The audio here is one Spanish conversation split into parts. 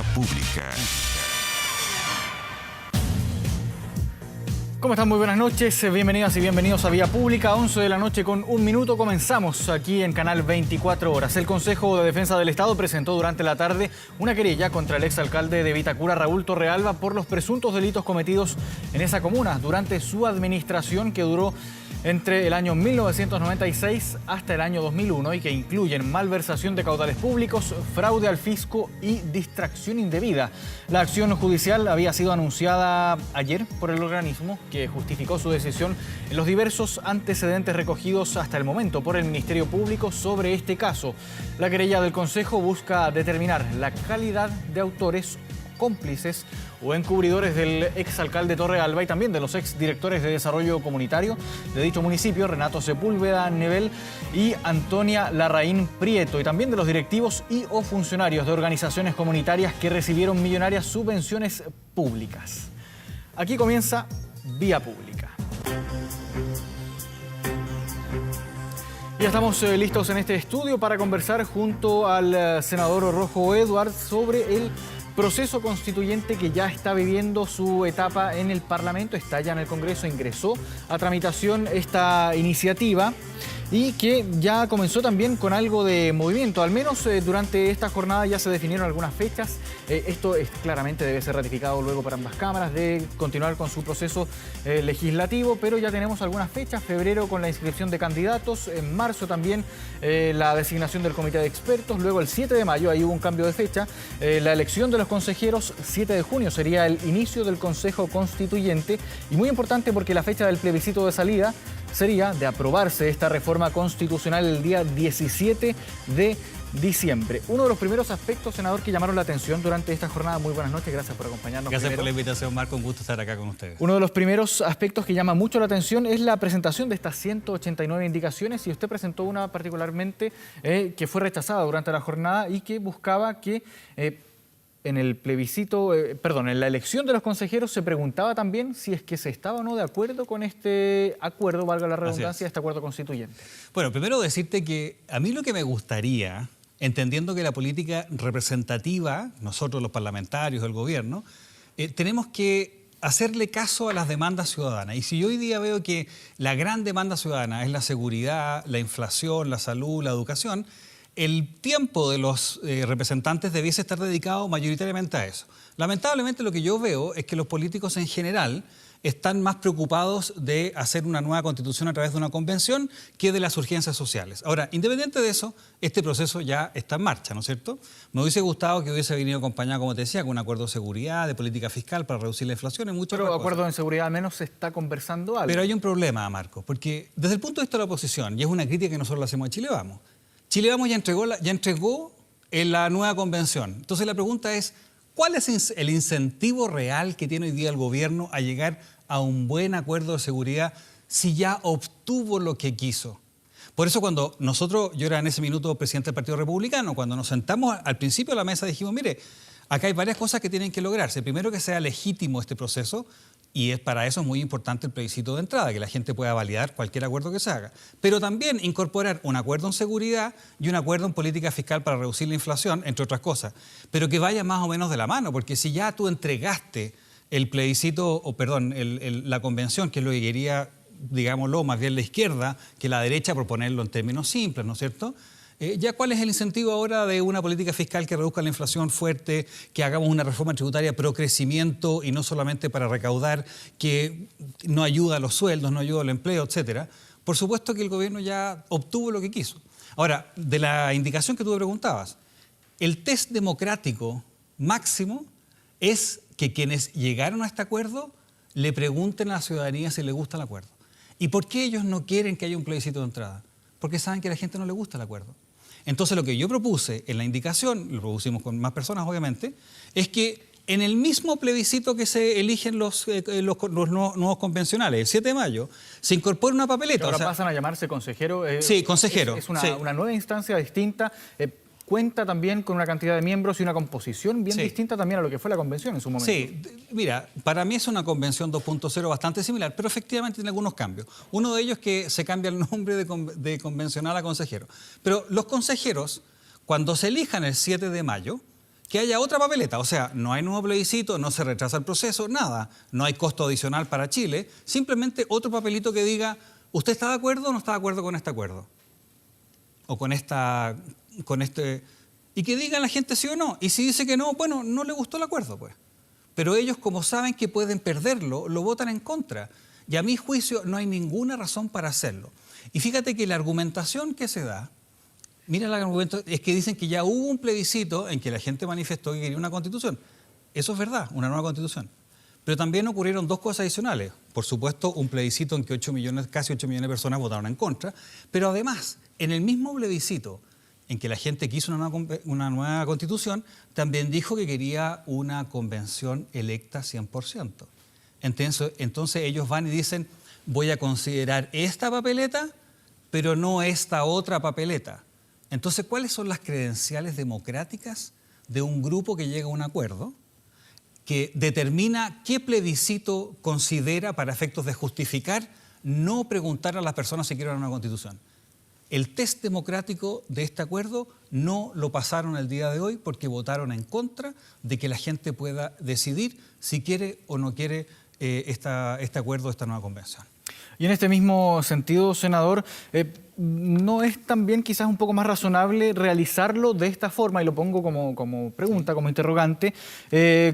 Vía Pública. ¿Cómo están? Muy buenas noches, bienvenidas y bienvenidos a Vía Pública, 11 de la noche con un minuto. Comenzamos aquí en Canal 24 Horas. El Consejo de Defensa del Estado presentó durante la tarde una querella contra el exalcalde de Vitacura, Raúl Torrealba, por los presuntos delitos cometidos en esa comuna durante su administración que duró entre el año 1996 hasta el año 2001 y que incluyen malversación de caudales públicos, fraude al fisco y distracción indebida. La acción judicial había sido anunciada ayer por el organismo, que justificó su decisión en los diversos antecedentes recogidos hasta el momento por el Ministerio Público sobre este caso. La querella del Consejo busca determinar la calidad de autores, cómplices o encubridores del exalcalde Torrealba y también de los exdirectores de Desarrollo Comunitario de dicho municipio, Renato Sepúlveda Nebel y Antonia Larraín Prieto, y también de los directivos y o funcionarios de organizaciones comunitarias que recibieron millonarias subvenciones públicas. Aquí comienza Vía Pública. Ya estamos listos en este estudio para conversar junto al senador Rojo Edwards sobre el proceso constituyente que ya está viviendo su etapa en el Parlamento, está ya en el Congreso, ingresó a tramitación esta iniciativa y que ya comenzó también con algo de movimiento. Al menos durante esta jornada ya se definieron algunas fechas. Esto claramente debe ser ratificado luego por ambas cámaras, de continuar con su proceso legislativo, pero ya tenemos algunas fechas. Febrero con la inscripción de candidatos, en marzo también la designación del comité de expertos, luego el 7 de mayo, ahí hubo un cambio de fecha, la elección de los consejeros, 7 de junio sería el inicio del Consejo Constituyente, y muy importante porque la fecha del plebiscito de salida sería de aprobarse esta reforma constitucional el día 17 de diciembre. Uno de los primeros aspectos, senador, que llamaron la atención durante esta jornada. Muy buenas noches, gracias por acompañarnos. Gracias por la invitación, Marco, un gusto estar acá con ustedes. Uno de los primeros aspectos que llama mucho la atención es la presentación de estas 189 indicaciones, y usted presentó una particularmente que fue rechazada durante la jornada y que buscaba que en el plebiscito, en la elección de los consejeros se preguntaba también si es que se estaba o no de acuerdo con este acuerdo, valga la redundancia, este acuerdo constituyente. Bueno, primero decirte que a mí lo que me gustaría, entendiendo que la política representativa, nosotros los parlamentarios, el gobierno, tenemos que hacerle caso a las demandas ciudadanas. Y si yo hoy día veo que la gran demanda ciudadana es la seguridad, la inflación, la salud, la educación, el tiempo de los representantes debiese estar dedicado mayoritariamente a eso. Lamentablemente lo que yo veo es que los políticos en general están más preocupados de hacer una nueva constitución a través de una convención que de las urgencias sociales. Ahora, independiente de eso, este proceso ya está en marcha, ¿no es cierto? Me hubiese gustado que hubiese venido acompañado, como te decía, con un acuerdo de seguridad, de política fiscal para reducir la inflación y muchas otras cosas. Pero acuerdo en seguridad al menos se está conversando algo. Pero hay un problema, Marco, porque desde el punto de vista de la oposición, y es una crítica que nosotros le hacemos a Chile Vamos, Chile Vamos ya entregó en la nueva convención. Entonces la pregunta es, ¿cuál es el incentivo real que tiene hoy día el gobierno a llegar a un buen acuerdo de seguridad si ya obtuvo lo que quiso? Por eso cuando yo era en ese minuto presidente del Partido Republicano, cuando nos sentamos al principio de la mesa dijimos, mire, acá hay varias cosas que tienen que lograrse. Primero, que sea legítimo este proceso. Y para eso es muy importante el plebiscito de entrada, que la gente pueda validar cualquier acuerdo que se haga. Pero también incorporar un acuerdo en seguridad y un acuerdo en política fiscal para reducir la inflación, entre otras cosas. Pero que vaya más o menos de la mano, porque si ya tú entregaste el plebiscito, la convención, que es lo que quería, digámoslo, más bien la izquierda que la derecha, proponerlo en términos simples, ¿no es cierto? Ya cuál es el incentivo ahora de una política fiscal que reduzca la inflación fuerte, que hagamos una reforma tributaria pro crecimiento y no solamente para recaudar, que no ayuda a los sueldos, no ayuda al empleo, etcétera. Por supuesto que el gobierno ya obtuvo lo que quiso. Ahora, de la indicación que tú me preguntabas, el test democrático máximo es que quienes llegaron a este acuerdo le pregunten a la ciudadanía si le gusta el acuerdo. ¿Y por qué ellos no quieren que haya un plebiscito de entrada? Porque saben que a la gente no le gusta el acuerdo. Entonces lo que yo propuse en la indicación, lo propusimos con más personas obviamente, es que en el mismo plebiscito que se eligen los nuevos convencionales, el 7 de mayo, se incorpora una papeleta. Ahora pasan a llamarse consejero. Sí, consejero. Es una nueva instancia distinta. Cuenta también con una cantidad de miembros y una composición bien distinta también a lo que fue la convención en su momento. Sí, mira, para mí es una convención 2.0 bastante similar, pero efectivamente tiene algunos cambios. Uno de ellos es que se cambia el nombre de convencional a consejero. Pero los consejeros, cuando se elijan el 7 de mayo, que haya otra papeleta. O sea, no hay nuevo plebiscito, no se retrasa el proceso, nada. No hay costo adicional para Chile. Simplemente otro papelito que diga, ¿usted está de acuerdo o no está de acuerdo con este acuerdo? O con este... Y que diga la gente sí o no. Y si dice que no, bueno, no le gustó el acuerdo, pues. Pero ellos, como saben que pueden perderlo, lo votan en contra. Y a mi juicio no hay ninguna razón para hacerlo. Y fíjate que la argumentación que se da, mira el argumento, es que dicen que ya hubo un plebiscito en que la gente manifestó que quería una constitución. Eso es verdad, una nueva constitución. Pero también ocurrieron dos cosas adicionales. Por supuesto, un plebiscito en que casi 8 millones de personas votaron en contra. Pero además, en el mismo plebiscito en que la gente quiso una nueva constitución, también dijo que quería una convención electa 100%. Entonces ellos van y dicen, voy a considerar esta papeleta, pero no esta otra papeleta. Entonces, ¿cuáles son las credenciales democráticas de un grupo que llega a un acuerdo que determina qué plebiscito considera para efectos de justificar no preguntar a las personas si quieren una constitución? El test democrático de este acuerdo no lo pasaron el día de hoy porque votaron en contra de que la gente pueda decidir si quiere o no quiere este acuerdo, esta nueva convención. Y en este mismo sentido, senador, ¿no es también quizás un poco más razonable realizarlo de esta forma? Y lo pongo como pregunta, como interrogante,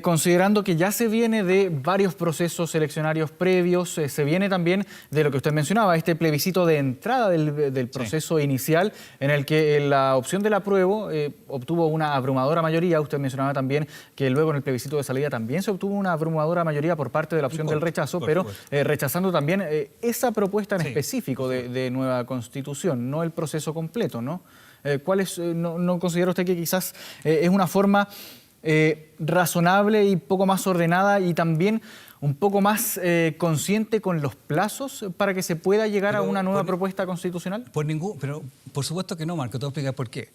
considerando que ya se viene de varios procesos eleccionarios previos, se viene también de lo que usted mencionaba, este plebiscito de entrada del proceso inicial, en el que la opción del apruebo obtuvo una abrumadora mayoría. Usted mencionaba también que luego en el plebiscito de salida también se obtuvo una abrumadora mayoría por parte de la opción del rechazo, pero rechazando también esa propuesta en específico de nueva constitución, no el proceso completo, ¿no? ¿No considera usted que quizás es una forma razonable y poco más ordenada y también un poco más consciente con los plazos para que se pueda llegar a una nueva propuesta constitucional? Pero por supuesto que no, Marco, te voy a explicar por qué.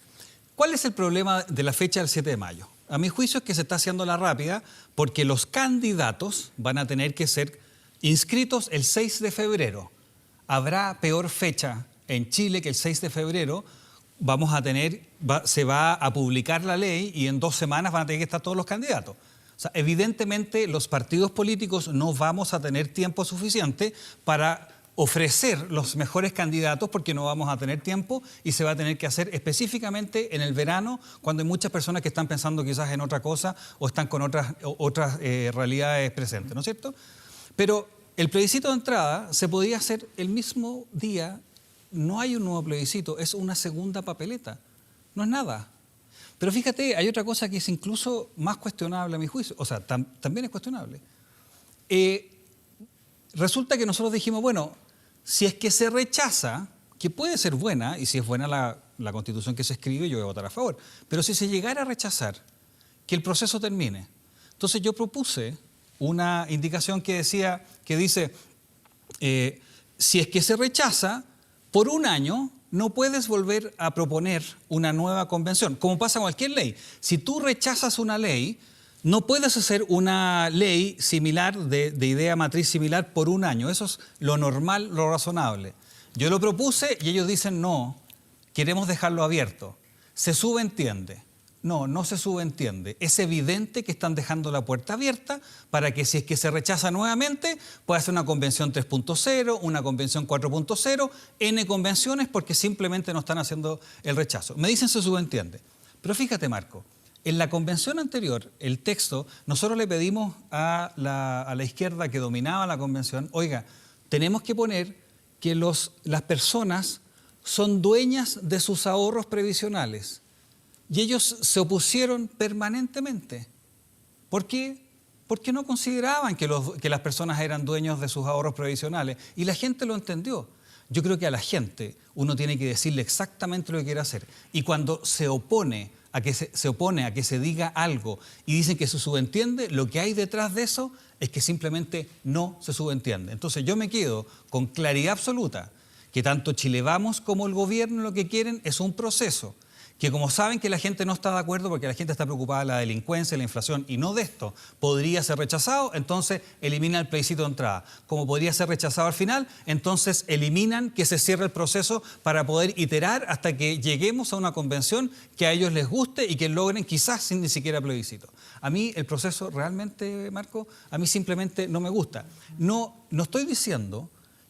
¿Cuál es el problema de la fecha del 7 de mayo? A mi juicio es que se está haciendo la rápida porque los candidatos van a tener que ser inscritos el 6 de febrero. Habrá peor fecha en Chile que el 6 de febrero. Se va a publicar la ley y en 2 semanas van a tener que estar todos los candidatos. O sea, evidentemente los partidos políticos no vamos a tener tiempo suficiente para ofrecer los mejores candidatos porque no vamos a tener tiempo y se va a tener que hacer específicamente en el verano cuando hay muchas personas que están pensando quizás en otra cosa o están con otras realidades presentes, ¿no es cierto? Pero el plebiscito de entrada se podía hacer el mismo día. No hay un nuevo plebiscito, es una segunda papeleta. No es nada. Pero fíjate, hay otra cosa que es incluso más cuestionable a mi juicio. O sea, también es cuestionable. Resulta que nosotros dijimos, bueno, si es que se rechaza, que puede ser buena, y si es buena la constitución que se escribe, yo voy a votar a favor. Pero si se llegara a rechazar, que el proceso termine. Entonces yo propuse una indicación que dice, si es que se rechaza, por un año no puedes volver a proponer una nueva convención, como pasa con cualquier ley. Si tú rechazas una ley, no puedes hacer una ley similar, de idea matriz similar, por un año. Eso es lo normal, lo razonable. Yo lo propuse y ellos dicen, no, queremos dejarlo abierto. Se subentiende. No se subentiende. Es evidente que están dejando la puerta abierta para que si es que se rechaza nuevamente, pueda ser una convención 3.0, una convención 4.0, N convenciones porque simplemente no están haciendo el rechazo. Me dicen se subentiende. Pero fíjate, Marco, en la convención anterior, el texto, nosotros le pedimos a la izquierda que dominaba la convención, oiga, tenemos que poner que las personas son dueñas de sus ahorros previsionales. Y ellos se opusieron permanentemente. ¿Por qué? Porque no consideraban que las personas eran dueños de sus ahorros previsionales. Y la gente lo entendió. Yo creo que a la gente uno tiene que decirle exactamente lo que quiere hacer. Y cuando se opone a que se diga algo y dicen que se subentiende, lo que hay detrás de eso es que simplemente no se subentiende. Entonces yo me quedo con claridad absoluta que tanto Chile Vamos como el gobierno lo que quieren es un proceso que como saben que la gente no está de acuerdo porque la gente está preocupada de la delincuencia, la inflación y no de esto, podría ser rechazado, entonces eliminan el plebiscito de entrada. Como podría ser rechazado al final, entonces eliminan que se cierre el proceso para poder iterar hasta que lleguemos a una convención que a ellos les guste y que logren quizás sin ni siquiera plebiscito. A mí el proceso realmente, Marco, a mí simplemente no me gusta. No estoy diciendo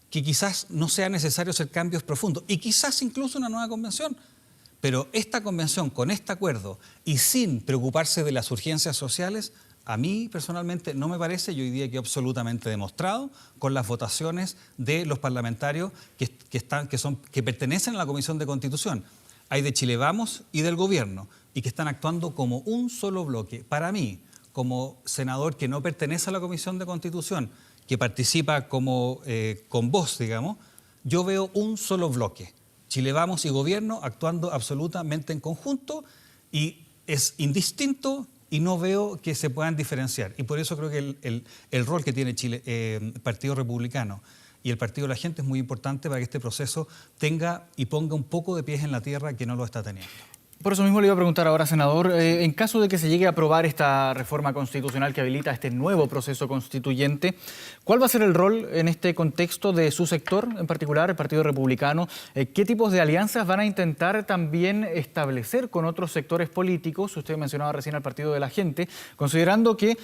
que quizás no sea necesario hacer cambios profundos y quizás incluso una nueva convención. Pero esta convención con este acuerdo y sin preocuparse de las urgencias sociales, a mí personalmente no me parece, y hoy día quedó absolutamente demostrado con las votaciones de los parlamentarios que pertenecen a la Comisión de Constitución. Hay de Chile Vamos y del Gobierno, y que están actuando como un solo bloque. Para mí, como senador que no pertenece a la Comisión de Constitución, que participa como con voz, digamos, yo veo un solo bloque. Chile Vamos y Gobierno actuando absolutamente en conjunto y es indistinto y no veo que se puedan diferenciar. Y por eso creo que el rol que tiene Chile, el Partido Republicano y el Partido de la Gente es muy importante para que este proceso tenga y ponga un poco de pies en la tierra que no lo está teniendo. Por eso mismo le iba a preguntar ahora, senador, en caso de que se llegue a aprobar esta reforma constitucional que habilita este nuevo proceso constituyente, ¿cuál va a ser el rol en este contexto de su sector, en particular el Partido Republicano? ¿Qué tipos de alianzas van a intentar también establecer con otros sectores políticos? Usted mencionaba recién al Partido de la Gente, considerando que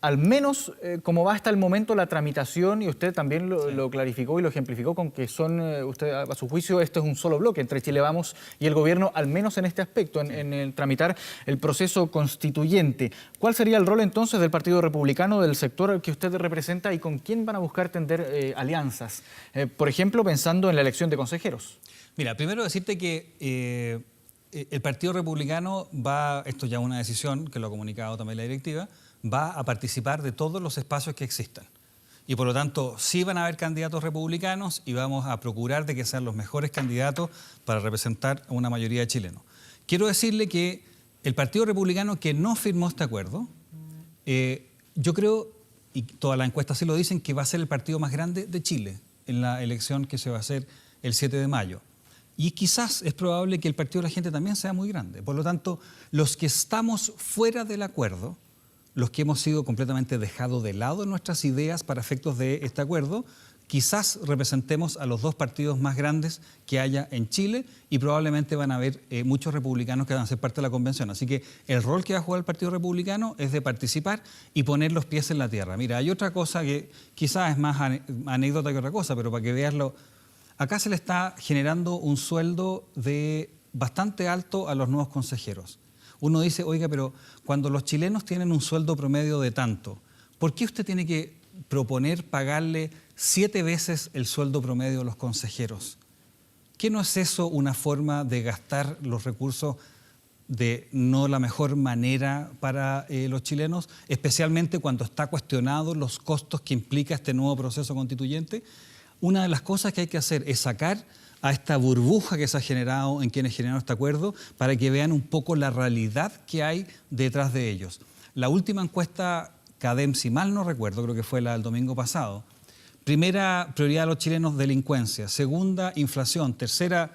al menos como va hasta el momento la tramitación, y usted también lo clarificó y lo ejemplificó con que usted a su juicio, esto es un solo bloque entre Chile Vamos y el Gobierno, al menos en este aspecto, en el tramitar el proceso constituyente. ¿Cuál sería el rol entonces del Partido Republicano, del sector que usted representa, y con quién van a buscar tender alianzas? Por ejemplo, pensando en la elección de consejeros. Mira, primero decirte que el Partido Republicano esto ya es una decisión que lo ha comunicado también la directiva, va a participar de todos los espacios que existan. Y por lo tanto, sí van a haber candidatos republicanos y vamos a procurar de que sean los mejores candidatos para representar a una mayoría de chilenos. Quiero decirle que el Partido Republicano que no firmó este acuerdo, yo creo, y todas las encuestas sí lo dicen, que va a ser el partido más grande de Chile en la elección que se va a hacer el 7 de mayo. Y quizás es probable que el Partido de la Gente también sea muy grande. Por lo tanto, los que estamos fuera del acuerdo, los que hemos sido completamente dejados de lado en nuestras ideas para efectos de este acuerdo, quizás representemos a los dos partidos más grandes que haya en Chile y probablemente van a haber muchos republicanos que van a ser parte de la convención. Así que el rol que va a jugar el Partido Republicano es de participar y poner los pies en la tierra. Mira, hay otra cosa que quizás es más anécdota que otra cosa, pero para que veaslo, acá se le está generando un sueldo bastante alto a los nuevos consejeros. Uno dice, oiga, pero cuando los chilenos tienen un sueldo promedio de tanto, ¿por qué usted tiene que proponer pagarle 7 veces el sueldo promedio a los consejeros? ¿Qué no es eso una forma de gastar los recursos de no la mejor manera para los chilenos, especialmente cuando está cuestionado los costos que implica este nuevo proceso constituyente? Una de las cosas que hay que hacer es sacar a esta burbuja que se ha generado en quienes generaron este acuerdo para que vean un poco la realidad que hay detrás de ellos. La última encuesta CADEM, si mal no recuerdo, creo que fue la del domingo pasado, primera prioridad de los chilenos, delincuencia, segunda, inflación, tercera,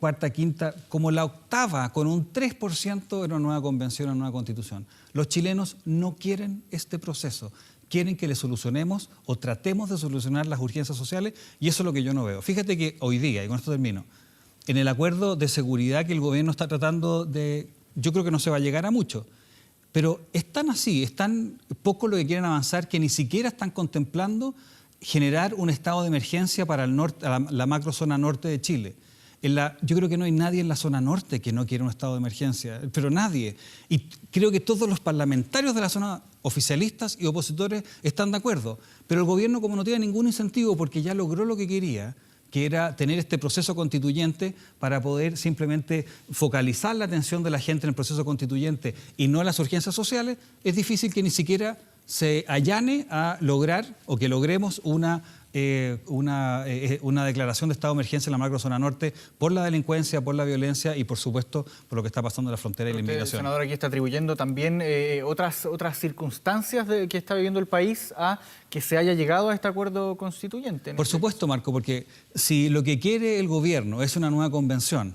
cuarta, quinta, como la octava, con un 3% en una nueva convención, una nueva constitución. Los chilenos no quieren este proceso. Quieren que le solucionemos o tratemos de solucionar las urgencias sociales y eso es lo que yo no veo. Fíjate que hoy día, y con esto termino, en el acuerdo de seguridad que el gobierno está tratando yo creo que no se va a llegar a mucho, pero es tan así, es tan poco lo que quieren avanzar que ni siquiera están contemplando generar un estado de emergencia para el norte, la macrozona norte de Chile. Yo creo que no hay nadie en la zona norte que no quiera un estado de emergencia, pero nadie. Y creo que todos los parlamentarios de la zona, oficialistas y opositores, están de acuerdo. Pero el gobierno, como no tiene ningún incentivo porque ya logró lo que quería, que era tener este proceso constituyente para poder simplemente focalizar la atención de la gente en el proceso constituyente y no en las urgencias sociales, es difícil que ni siquiera se allane a lograr o que logremos una declaración de estado de emergencia en la macrozona norte por la delincuencia, por la violencia y, por supuesto, por lo que está pasando en la frontera y la inmigración. El senador aquí está atribuyendo también otras circunstancias que está viviendo el país a que se haya llegado a este acuerdo constituyente. Por supuesto, Marco, porque si lo que quiere el gobierno es una nueva convención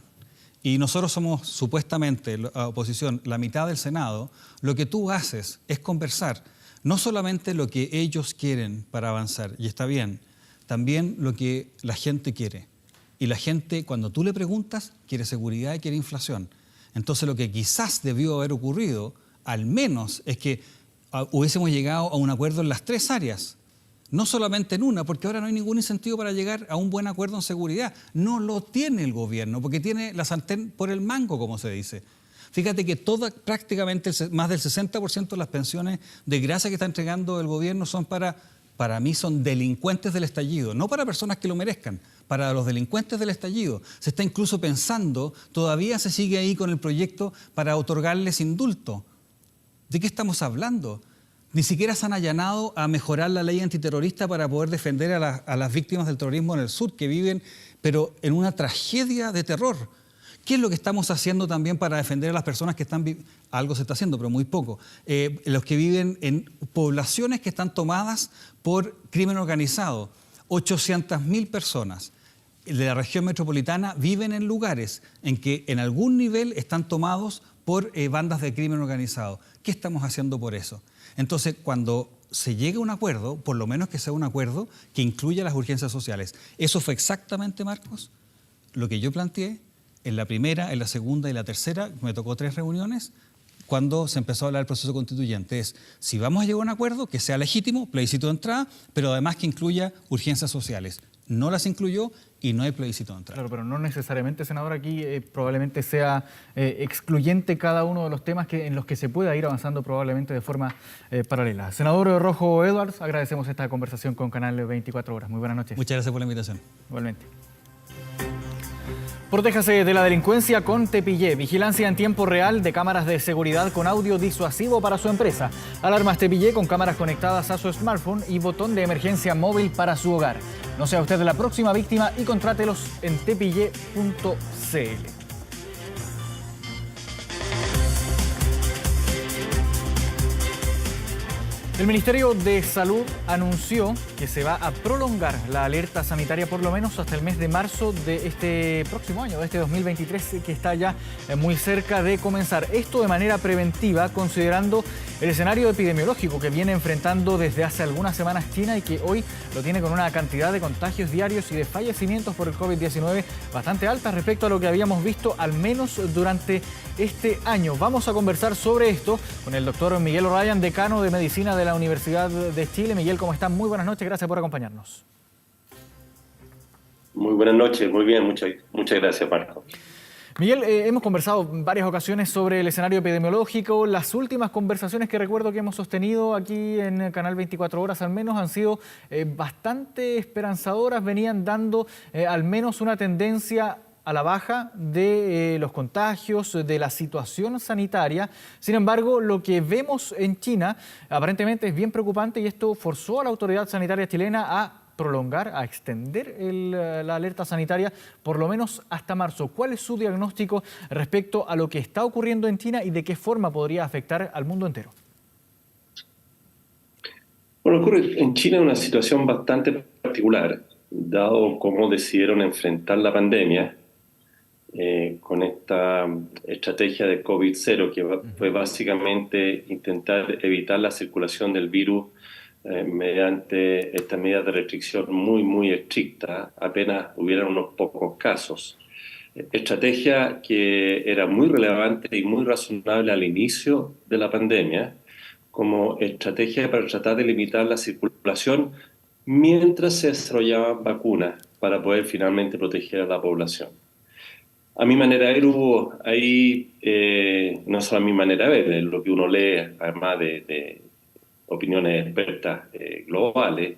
y nosotros somos supuestamente, la oposición, la mitad del Senado, lo que tú haces es conversar no solamente lo que ellos quieren para avanzar, y está bien, también lo que la gente quiere. Y la gente, cuando tú le preguntas, quiere seguridad y quiere inflación. Entonces, lo que quizás debió haber ocurrido, al menos, es que hubiésemos llegado a un acuerdo en las 3 áreas. No solamente en una, porque ahora no hay ningún incentivo para llegar a un buen acuerdo en seguridad. No lo tiene el gobierno, porque tiene la sartén por el mango, como se dice. Fíjate que prácticamente más del 60% de las pensiones de gracia que está entregando el gobierno son para mí son delincuentes del estallido, no para personas que lo merezcan, para los delincuentes del estallido. Se está incluso pensando, todavía se sigue ahí con el proyecto para otorgarles indulto. ¿De qué estamos hablando? Ni siquiera se han allanado a mejorar la ley antiterrorista para poder defender a las víctimas del terrorismo en el sur, que viven, pero en una tragedia de terror. ¿Qué es lo que estamos haciendo también para defender a las personas que están algo se está haciendo, pero muy poco? Los que viven en poblaciones que están tomadas por crimen organizado. 800.000 personas de la región metropolitana viven en lugares en que en algún nivel están tomados por bandas de crimen organizado. ¿Qué estamos haciendo por eso? Entonces, cuando se llegue a un acuerdo, por lo menos que sea un acuerdo que incluya las urgencias sociales. Eso fue exactamente, Marcos, lo que yo planteé en la primera, en la segunda y la tercera. Me tocó 3 reuniones cuando se empezó a hablar del proceso constituyente. Es, si vamos a llegar a un acuerdo, que sea legítimo, plebiscito de entrada, pero además que incluya urgencias sociales. No las incluyó y no hay plebiscito de entrada. Claro, pero no necesariamente, senador, aquí probablemente sea excluyente cada uno de los temas en los que se pueda ir avanzando probablemente de forma paralela. Senador Rojo Edwards, agradecemos esta conversación con Canal 24 Horas. Muy buenas noches. Muchas gracias por la invitación. Igualmente. Protéjase de la delincuencia con Tepillé. Vigilancia en tiempo real de cámaras de seguridad con audio disuasivo para su empresa. Alarmas Tepillé con cámaras conectadas a su smartphone y botón de emergencia móvil para su hogar. No sea usted la próxima víctima y contrátelos en tepillé.cl. El Ministerio de Salud anunció que se va a prolongar la alerta sanitaria por lo menos hasta el mes de marzo de este próximo año, de este 2023, que está ya muy cerca de comenzar. Esto de manera preventiva, considerando el escenario epidemiológico que viene enfrentando desde hace algunas semanas China y que hoy lo tiene con una cantidad de contagios diarios y de fallecimientos por el COVID-19 bastante alta respecto a lo que habíamos visto al menos durante este año. Vamos a conversar sobre esto con el doctor Miguel O'Ryan, decano de Medicina de la Universidad de Chile. Miguel, ¿cómo están? Muy buenas noches, gracias por acompañarnos. Muy buenas noches, muy bien, muchas gracias, Marco. Miguel, hemos conversado en varias ocasiones sobre el escenario epidemiológico. Las últimas conversaciones que recuerdo que hemos sostenido aquí en el Canal 24 Horas al menos han sido bastante esperanzadoras, venían dando al menos una tendencia a la baja de los contagios, de la situación sanitaria. Sin embargo, lo que vemos en China aparentemente es bien preocupante y esto forzó a la autoridad sanitaria chilena a prolongar, a extender la alerta sanitaria por lo menos hasta marzo. ¿Cuál es su diagnóstico respecto a lo que está ocurriendo en China y de qué forma podría afectar al mundo entero? Bueno, ocurre en China una situación bastante particular, dado cómo decidieron enfrentar la pandemia con esta estrategia de COVID-0, que fue básicamente intentar evitar la circulación del virus mediante estas medidas de restricción muy estrictas, apenas hubieran unos pocos casos. Estrategia que era muy relevante y muy razonable al inicio de la pandemia, como estrategia para tratar de limitar la circulación mientras se desarrollaban vacunas para poder finalmente proteger a la población. A mi manera de ver, hubo ahí, no solo a mi manera de ver, es lo que uno lee, además de opiniones expertas globales,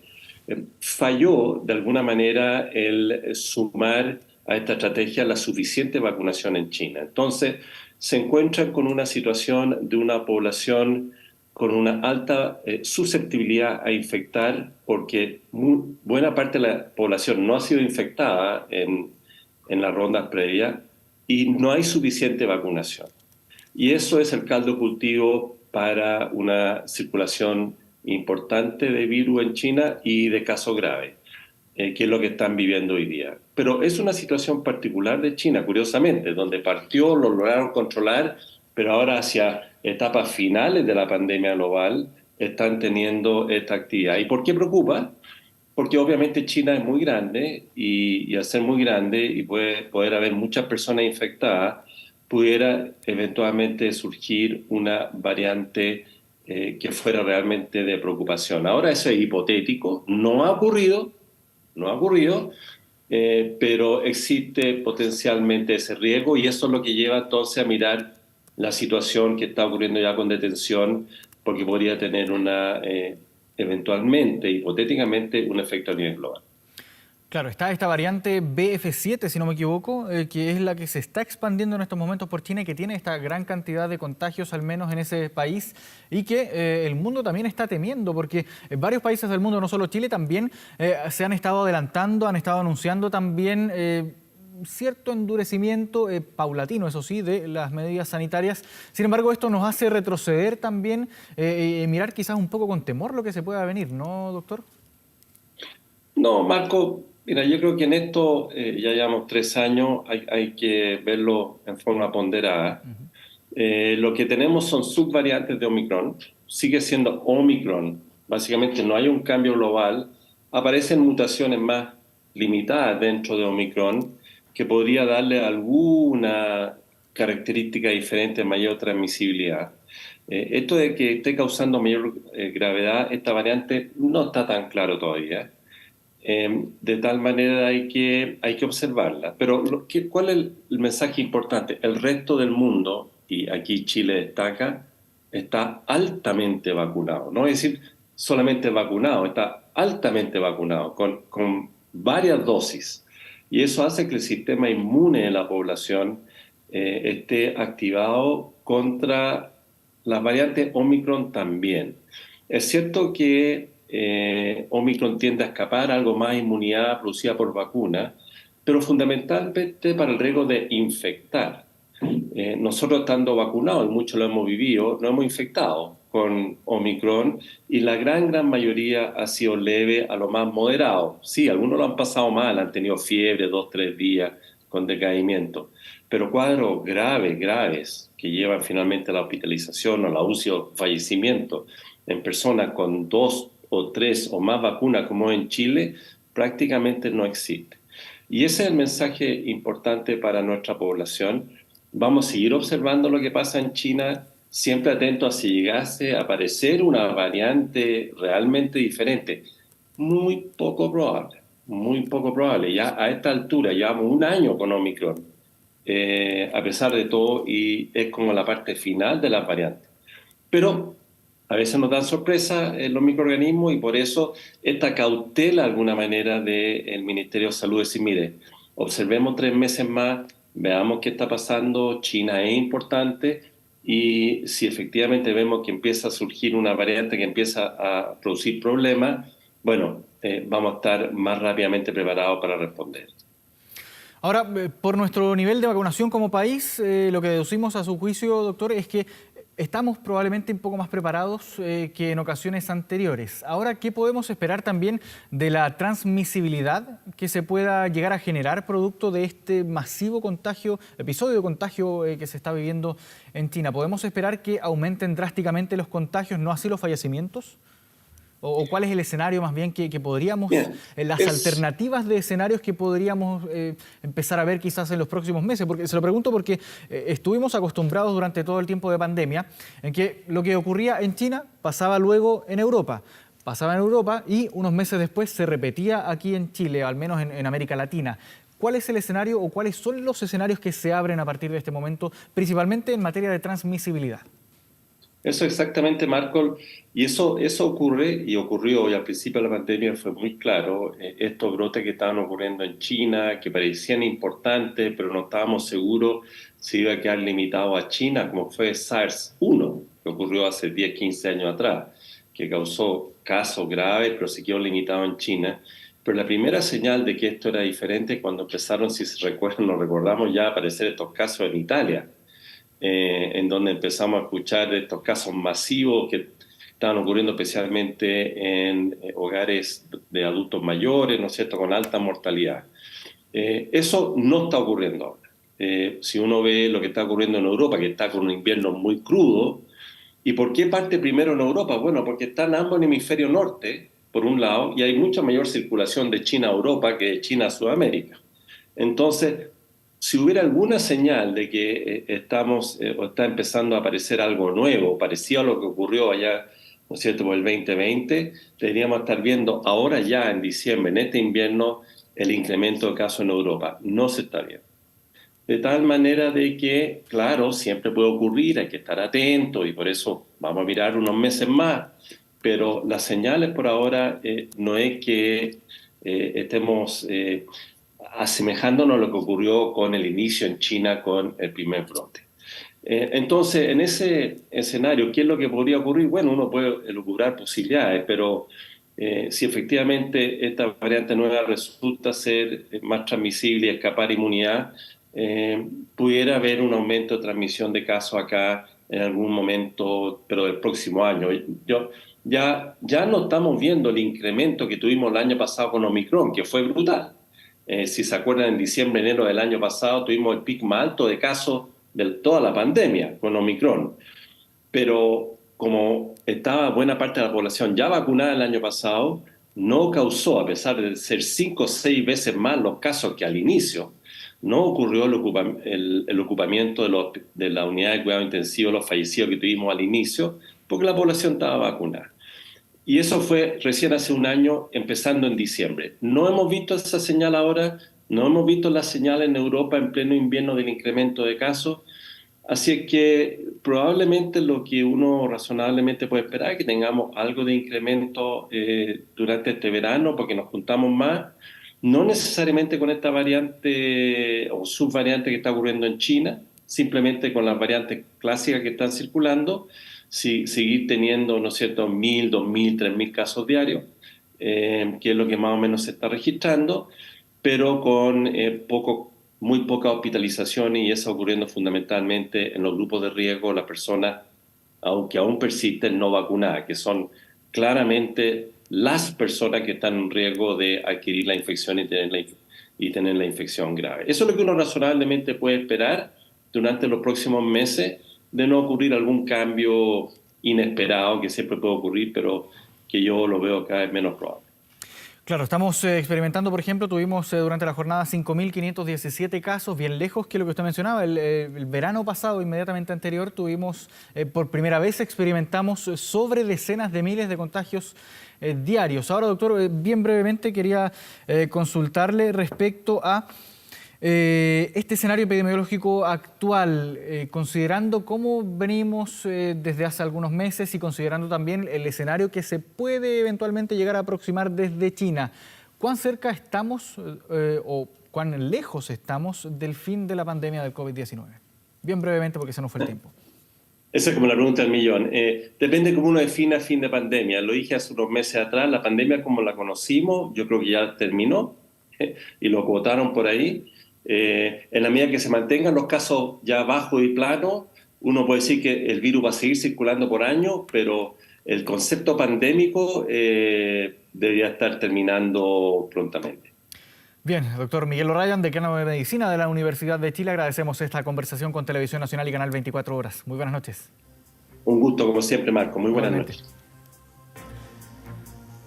falló de alguna manera el sumar a esta estrategia la suficiente vacunación en China. Entonces, se encuentran con una situación de una población con una alta susceptibilidad a infectar, porque buena parte de la población no ha sido infectada en las rondas previas y no hay suficiente vacunación. Y eso es el caldo cultivo para una circulación importante de virus en China y de casos graves. que es lo que están viviendo hoy día. Pero es una situación particular de China, curiosamente, donde partió, lo lograron controlar, pero ahora hacia etapas finales de la pandemia global están teniendo esta actividad. ¿Y por qué preocupa? Porque obviamente China es muy grande y al ser muy grande y puede poder haber muchas personas infectadas, pudiera eventualmente surgir una variante que fuera realmente de preocupación. Ahora eso es hipotético, no ha ocurrido, pero existe potencialmente ese riesgo y eso es lo que lleva entonces a mirar la situación que está ocurriendo ya con detención, porque podría tener eventualmente, hipotéticamente, un efecto a nivel global. Claro, está esta variante BF7, si no me equivoco, que es la que se está expandiendo en estos momentos por China y que tiene esta gran cantidad de contagios, al menos en ese país, y que el mundo también está temiendo, porque varios países del mundo, no solo Chile, también se han estado adelantando, han estado anunciando también cierto endurecimiento paulatino, eso sí, de las medidas sanitarias. Sin embargo, esto nos hace retroceder también y mirar quizás un poco con temor lo que se pueda venir, ¿no, doctor? No, Marco, mira, yo creo que en esto ya llevamos 3 años, hay que verlo en forma ponderada. Lo que tenemos son subvariantes de Omicron, sigue siendo Omicron, básicamente no hay un cambio global, aparecen mutaciones más limitadas dentro de Omicron que podría darle alguna característica diferente, mayor transmisibilidad. Esto de que esté causando mayor gravedad, esta variante no está tan claro todavía. De tal manera hay que observarla. Pero ¿cuál es el mensaje importante? El resto del mundo, y aquí Chile destaca, está altamente vacunado. No es decir solamente vacunado, está altamente vacunado, con varias dosis. Y eso hace que el sistema inmune de la población esté activado contra las variantes Omicron también. Es cierto que Omicron tiende a escapar a algo más inmunidad producida por vacuna, pero fundamentalmente para el riesgo de infectar. Nosotros estando vacunados, y muchos lo hemos vivido, no hemos infectado con Omicron y la gran mayoría ha sido leve a lo más moderado. Sí, algunos lo han pasado mal, han tenido fiebre 2, 3 días con decaimiento, pero cuadros graves, que llevan finalmente a la hospitalización o la UCI o fallecimiento en personas con 2 o 3 o más vacunas como en Chile, prácticamente no existe. Y ese es el mensaje importante para nuestra población. Vamos a seguir observando lo que pasa en China, siempre atentos a si llegase a aparecer una variante realmente diferente. Muy poco probable, muy poco probable. Ya a esta altura llevamos 1 año con Omicron, a pesar de todo, y es como la parte final de las variantes. Pero a veces nos dan sorpresa los microorganismos y por eso esta cautela de alguna manera del Ministerio de Salud, decir, mire, observemos 3 meses más, veamos qué está pasando, China es importante y si efectivamente vemos que empieza a surgir una variante que empieza a producir problemas, bueno, vamos a estar más rápidamente preparados para responder. Ahora, por nuestro nivel de vacunación como país, lo que deducimos a su juicio, doctor, es que estamos probablemente un poco más preparados que en ocasiones anteriores. Ahora, ¿qué podemos esperar también de la transmisibilidad que se pueda llegar a generar producto de este masivo contagio, episodio de contagio que se está viviendo en China? ¿Podemos esperar que aumenten drásticamente los contagios, no así los fallecimientos? ¿O cuál es el escenario más bien que podríamos, las alternativas de escenarios que podríamos empezar a ver quizás en los próximos meses? Porque se lo pregunto porque estuvimos acostumbrados durante todo el tiempo de pandemia en que lo que ocurría en China pasaba luego en Europa. Pasaba en Europa y unos meses después se repetía aquí en Chile, al menos en América Latina. ¿Cuál es el escenario o cuáles son los escenarios que se abren a partir de este momento, principalmente en materia de transmisibilidad? Eso exactamente, Marco, y eso ocurre y ocurrió, y al principio de la pandemia fue muy claro, estos brotes que estaban ocurriendo en China, que parecían importantes, pero no estábamos seguros si iba a quedar limitado a China, como fue SARS-1, que ocurrió hace 10, 15 años atrás, que causó casos graves, pero se quedó limitado en China. Pero la primera señal de que esto era diferente cuando empezaron, si se recuerdan, nos recordamos ya, a aparecer estos casos en Italia, en donde empezamos a escuchar estos casos masivos estaban ocurriendo especialmente en hogares de adultos mayores, ¿no es cierto?, con alta mortalidad. Eso no está ocurriendo ahora. Si uno ve lo que está ocurriendo en Europa, que está con un invierno muy crudo, ¿y por qué parte primero en Europa? Bueno, porque están ambos en el hemisferio norte, por un lado, y hay mucha mayor circulación de China a Europa que de China a Sudamérica. Entonces, si hubiera alguna señal de que o está empezando a aparecer algo nuevo, parecido a lo que ocurrió allá, ¿no es cierto?, por el 2020, deberíamos estar viendo ahora ya en diciembre, en este invierno, el incremento de casos en Europa. No se está viendo. De tal manera de que, claro, siempre puede ocurrir, hay que estar atento y por eso vamos a mirar unos meses más, pero las señales por ahora no es que estemos asemejándonos a lo que ocurrió con el inicio en China con el primer brote. Entonces, en ese escenario, ¿qué es lo que podría ocurrir? Bueno, uno puede elucubrar posibilidades, pero si efectivamente esta variante nueva resulta ser más transmisible y escapar inmunidad, pudiera haber un aumento de transmisión de casos acá en algún momento, pero del próximo año. Ya no estamos viendo el incremento que tuvimos el año pasado con Omicron, que fue brutal. Si se acuerdan, en diciembre, enero del año pasado tuvimos el pico más alto de casos de toda la pandemia con Omicron. Pero como estaba buena parte de la población ya vacunada el año pasado, no causó, a pesar de ser 5 o 6 veces más los casos que al inicio, no ocurrió el ocupamiento de la unidad de cuidado intensivo, los fallecidos que tuvimos al inicio, porque la población estaba vacunada. Y eso fue recién hace un año, empezando en diciembre. No hemos visto esa señal ahora, no hemos visto la señal en Europa en pleno invierno del incremento de casos, así es que probablemente lo que uno razonablemente puede esperar es que tengamos algo de incremento durante este verano, porque nos juntamos más, no necesariamente con esta variante o subvariante que está ocurriendo en China, simplemente con las variantes clásicas que están circulando, seguir teniendo, ¿no es cierto?, 1.000, 2.000, 3.000 casos diarios, que es lo que más o menos se está registrando, pero con muy poca hospitalización, y eso ocurriendo fundamentalmente en los grupos de riesgo, las personas, aunque aún persisten, no vacunadas, que son claramente las personas que están en riesgo de adquirir la infección y tener la infección grave. Eso es lo que uno razonablemente puede esperar durante los próximos meses, de no ocurrir algún cambio inesperado, que siempre puede ocurrir, pero que yo lo veo cada vez menos probable. Claro, estamos experimentando, por ejemplo, tuvimos durante la jornada 5.517 casos, bien lejos que lo que usted mencionaba. El verano pasado, inmediatamente anterior, tuvimos, por primera vez experimentamos sobre decenas de miles de contagios diarios. Ahora, doctor, bien brevemente quería consultarle respecto a este escenario epidemiológico actual, considerando cómo venimos desde hace algunos meses y considerando también el escenario que se puede eventualmente llegar a aproximar desde China, ¿cuán cerca estamos o cuán lejos estamos del fin de la pandemia del COVID-19? Bien brevemente, porque se nos fue el tiempo. Esa es como la pregunta del millón. Depende cómo uno define fin de pandemia. Lo dije hace unos meses atrás, la pandemia como la conocimos, yo creo que ya terminó y lo acotaron por ahí. En la medida que se mantengan los casos ya bajos y planos, uno puede decir que el virus va a seguir circulando por años, pero el concepto pandémico debería estar terminando prontamente. Bien, doctor Miguel O'Ryan, decano de Medicina de la Universidad de Chile, agradecemos esta conversación con Televisión Nacional y Canal 24 Horas. Muy buenas noches. Un gusto, como siempre, Marco. Muy buenas noches.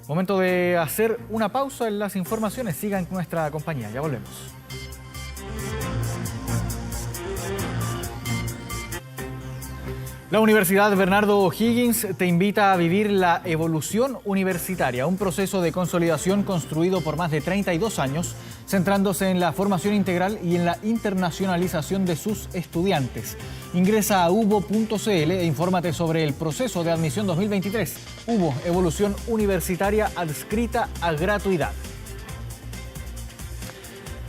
Momento de hacer una pausa en las informaciones. Sigan con nuestra compañía. Ya volvemos. La Universidad Bernardo O'Higgins te invita a vivir la evolución universitaria, un proceso de consolidación construido por más de 32 años, centrándose en la formación integral y en la internacionalización de sus estudiantes. Ingresa a ubo.cl e infórmate sobre el proceso de admisión 2023. UBO, evolución universitaria adscrita a gratuidad.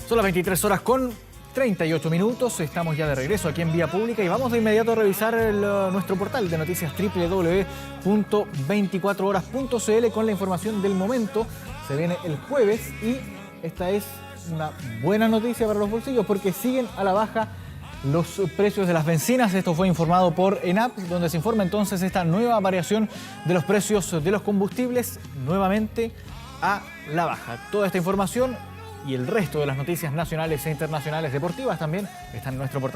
Son las 23 horas con 38 minutos, estamos ya de regreso aquí en Vía Pública y vamos de inmediato a revisar nuestro portal de noticias www.24horas.cl con la información del momento. Se viene el jueves y esta es una buena noticia para los bolsillos porque siguen a la baja los precios de las bencinas. Esto fue informado por ENAP, donde se informa entonces esta nueva variación de los precios de los combustibles nuevamente a la baja. Toda esta información y el resto de las noticias nacionales e internacionales deportivas también están en nuestro portal.